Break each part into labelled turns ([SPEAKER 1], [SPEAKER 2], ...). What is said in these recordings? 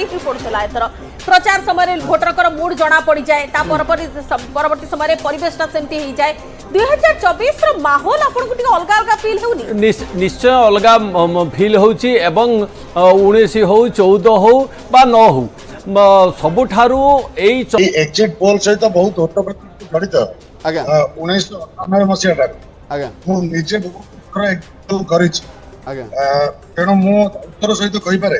[SPEAKER 1] बारिश पड़ूला एथर प्रचार समय भोटर मूड जना पड़ जाए परवर्ती समय परिवेशटा सेमती हो जाए 2024 रो माहौल आपन को अलग अलग फील होनी
[SPEAKER 2] निश्चय अलग फील होची एवं 19 हो 14 हो बा 9 हो सबुठारू
[SPEAKER 3] एग्जिट पोल सहित बहुत ओतप्रोत जड़ित 1998 मसीहा निजे तेणु मु उत्तर सहित कहीपे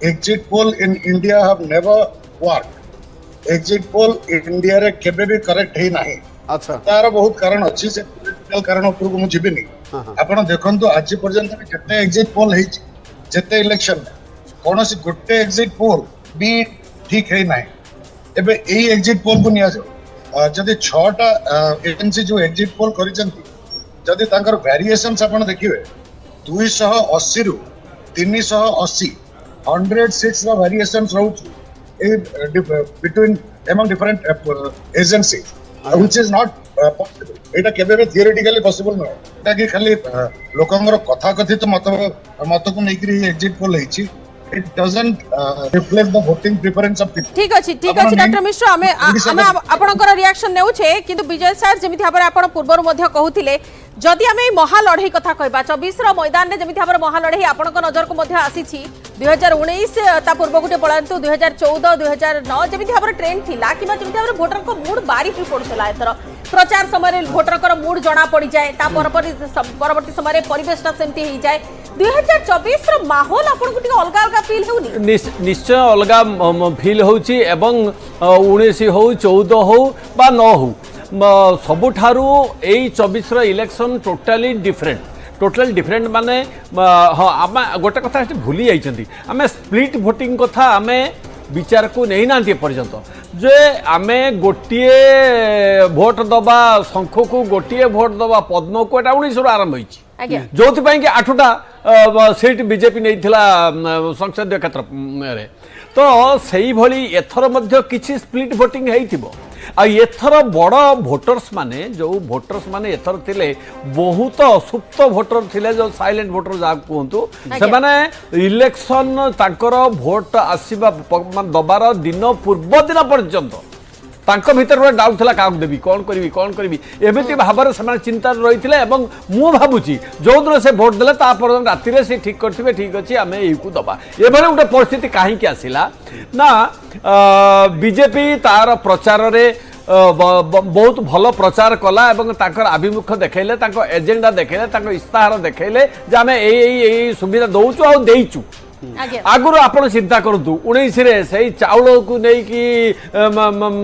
[SPEAKER 3] exit poll in India have never work exit poll India रे केबे भी करेक्ट ही नाही
[SPEAKER 4] अच्छा
[SPEAKER 3] तार बहुत कारण अच्छी से पॉलिटिकल कारण ऊपर को मु जिबिनी आपण देखंतु आज पर्यंत केते एग्जिट पोल हे जेते इलेक्शन कोनोसी गोटे एग्जिट पोल भी ठीक है नाही एबे एई एग्जिट पोल को निया जाओ जदि 6टा एजेंसी जो एग्जिट पोल करिसंती जदि तांकर वेरिएशंस आपण देखिबे 280 रु 380 106 रा variations रहउछ A between among different agencies which is not possible एटा केबे भी थियोरेटिकली पॉसिबल न एटा कि खाली लोकंगर कथा कथित मत को नेकरी एग्जिट पोल हेछि it doesn't reflect the voting preference of people
[SPEAKER 1] ठीक अछि डॉक्टर मिश्र हमें आपनकर रिएक्शन नेउ छे किंतु विजय सर जेमिति हाबरे आपण पूर्वरु मध्ये कहउथिले जदि हमें महालढ़ई कथा कहबा 24 रो मैदान रे जेमिति हाबरे महालढ़ई आपनक नजर को मध्ये आसीछि 2019 ता पूर्व गुटे पळांतु 2014 2009 जेमिति हाबरे ट्रेंड थिला किबा जेमिति हाबरे भोटर को मूड बारिश पड़ूला एथर प्रचार समय भोटर मूड जना पड़ जाए परवर्ती समय परिवेशटा सेमती हो जाए 2024 रो माहौल आपन को अलग अलग फील होनी
[SPEAKER 2] निश्चय अलग फील होची एवं 19 हो 14 हो बा 9 हो सबुठारू एई 24 रो इलेक्शन टोटली डिफरेंट माने हाँ आम गोटे कथा भूली जाइछंती आमे स्प्लिट वोटिंग कथा आमे विचार को नहीं ना पर्यंत जे आमे गोटे भोट दबा शंख को गोटे भोट दबा पद्म को 19 रो आरंभ होइछि जो कि 8टा सीट बीजेपी नहीं थिला संसदीय क्षेत्र रे तो सही भली एथर मध्य किछि स्प्लिट वोटिंग हेइथिबो आ एथर बड़ भोटर्स माने जो भोटर्स माने एथर थिले बहुत सुप्त भोटर थिले जो साइलेंट भोटर जा कहंतु से माने इलेक्शन तांकर भोट आसीबा दबार दिन पूर्व दिन पर्यंत तांको भीतर गोटे डाउट था क्या देवी कौन करी एमती भाव में चिंता रही थे मु भावुची जो दिन से भोट देले राति से ठीक करेंगे ठीक अच्छे आम यू दबा ये गोटे परिस्थिति कहीं आसला ना बीजेपी तार प्रचार रे बहुत भल प्रचार कला आभिमुख देखले एजेंडा देखले इस्ताहार देखले आम यही सुविधा दौचु आ देचु आगुरी आपण चिंता करूँ 19 रे से चाउल को नहीं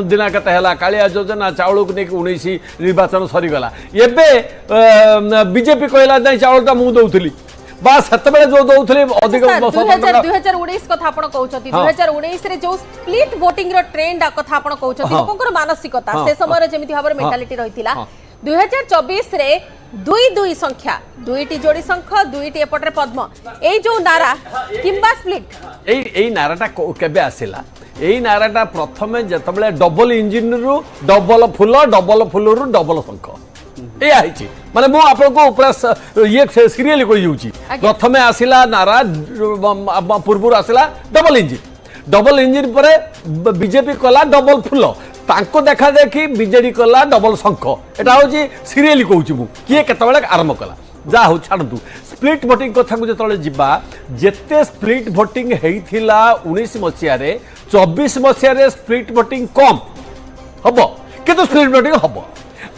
[SPEAKER 2] दिना केते कालिया योजना चाउल को नहीं 19 निर्वाचन सरीगला एबे बीजेपी कहला नहीं चाउलटा मु दउथली बा सेतबेले जो दउथली अधिक
[SPEAKER 1] 2019 कथा आपण कहउछथि 2019 रे जो स्प्लिट वोटिंग रो ट्रेंड कथा आपण कहउछथि लोकंकर मानसिकता से समय रे जेमिति भाबरे मेंटालिटी रहितिला 2024 रे दुई संख्या दुईटी जोड़ी शंख दुईटी एपटे पद्म ए जो नारा किंबा स्प्लिट
[SPEAKER 2] ए नाराटा केबे आसिला ए नाराटा प्रथमे जतबेले डबल इंजिन रु डबल फुल रु डबल शंख ए आइछि माने मो आपको ऊपर ये सीरियल कहि जाउछि प्रथमे आसिला नारा पूर्व आसिला डबल इंजिन परे बीजेपी कला डबल फुल तांको देखा देखी बीजेडी कला डबल शंख एटा होची सीरियल कहूची मु किए केतबेले आरंभ कला जा हो छाड़ू स्प्लिट वोटिंग कथा को जतले जिबा जेते स्प्लिट वोटिंग हेइथिला 19 मसिया रे 24 मसिया रे स्प्लिट वोटिंग कम हबो किंतु स्प्लिट वोटिंग हबो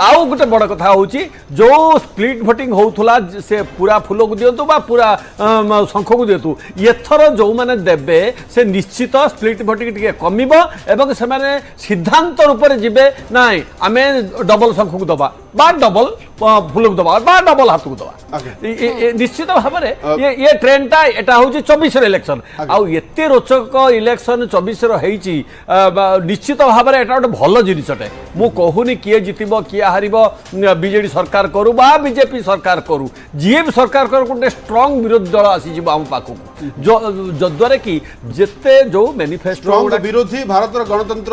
[SPEAKER 2] आउ गोटे बड़ कथा होची जो स्प्लिट वोटिंग होउथला से पूरा फूल को दियंतु बा पूरा शंख को दियंतु एथर जो माने देबे से निश्चित स्प्लिट वोटिंग टिके कमिबो एवं से माने सिद्धांत रूप रे जिबे नाइ आमे डबल शंख को दबा बा डबल फूल को दबा बा डबल हाथ को दबा निश्चित भाव में ये ट्रेंडटा एटा होची 24 रो इलेक्शन आउ एते रोचक इलेक्शन 24 रो हेची निश्चित भाव में एटा गोटे भल जिनिसटे मु कहूनी किए जितिबो किए हारिबो बीजेडी सरकार करू बा बीजेपी सरकार करू जी भी सरकार करू गोटे स्ट्रांग विरोधी दल आसी जिवो हम पाखु जद्वारे कि जेते जो मैनिफेस्टो
[SPEAKER 4] विरोधी भारत गणतंत्र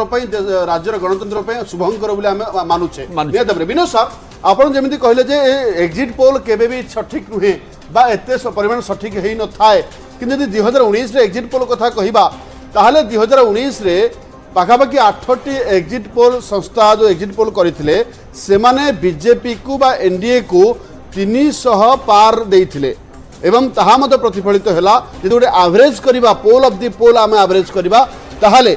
[SPEAKER 4] राज्यर गणतंत्र शुभंकर बोली आम मानुचे विनोद सर आपन जमिति कहले जे एग्जिट पोल केबे भी सठिक नुहे बा एते परिमाण सठिक हेई न थाए किंतु 2019 रे एग्जिट पोल कथा कहिबा ताहले 2019 रे पाखापाखि 8टी एग्जिट पोल संस्था जो एग्जिट पोल करथिले सेमाने बीजेपी को बा एनडीए को 300 पार देइथिले एवं ताहा मत प्रतिफलित हैला जे गोटे एवरेज करबा पोल ऑफ द पोल आमे एवरेज करबा ताहले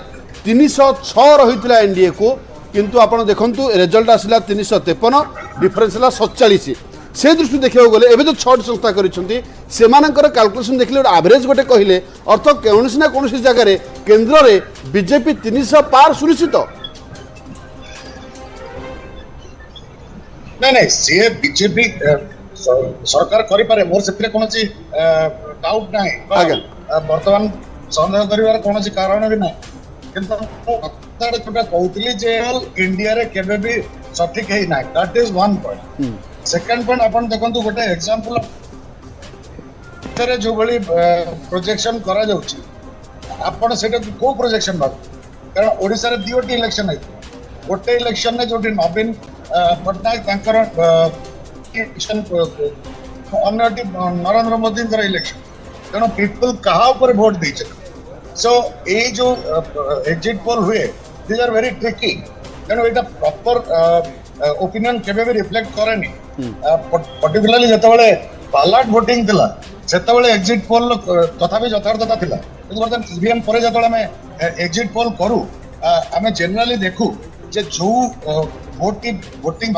[SPEAKER 4] 306 रहितला एनडीए को किंतु आपण देखंतु रिजल्ट आसिला 353 डिफरेंस हला 47 से दृष्टि देखियो गले एबे जो 6 संस्था करिसंती सेमानकर कैलकुलेशन देखले एवरेज गोटे कहिले अर्थ कोनसी ना कोनसी जगह रे केंद्र रे बीजेपी 300 पार सुनिश्चित
[SPEAKER 3] नहीं सी बीजेपी सरकार करि पारे मोर सेतरे कोनसी डाउट नाही वर्तमान संदेह करिवार कोनसी कारण भी नाही किंतु कथारे छोटा कहउतली जे इंडिया रे केबे भी सठिक है नाही that is one point second point अपन देखंतु गोटे एग्जांपल तेरे जो बड़ी प्रोजेक्शन करा जाउची आपण सेटा को प्रोजेक्शन बात कारण ओडिसा रे दियोटी इलेक्शन है गोटे इलेक्शन ने जोटी नवीन पटनायक तांकर इलेक्शन अन्यटी नरेंद्र मोदी कर इलेक्शन तेणु पीपल कहा ऊपर वोट दीचे सो ये जो एग्जिट पोल हुए दीज आर वेरी ट्रिकी तेणु यहाँ प्रॉपर ओपिनियन केबे भी रिफ्लेक्ट करेनी पर्टिकुलरली जेतबेले बालाट वोटिंग थिला सेतबेले एग्जिट पोल तथापि यथार्थता थिला किंतु बर्तमान ईवीएम पर जेतबेले हमें एग्जिट पोल करू आमे जनरली देखू जे जो वोटिंग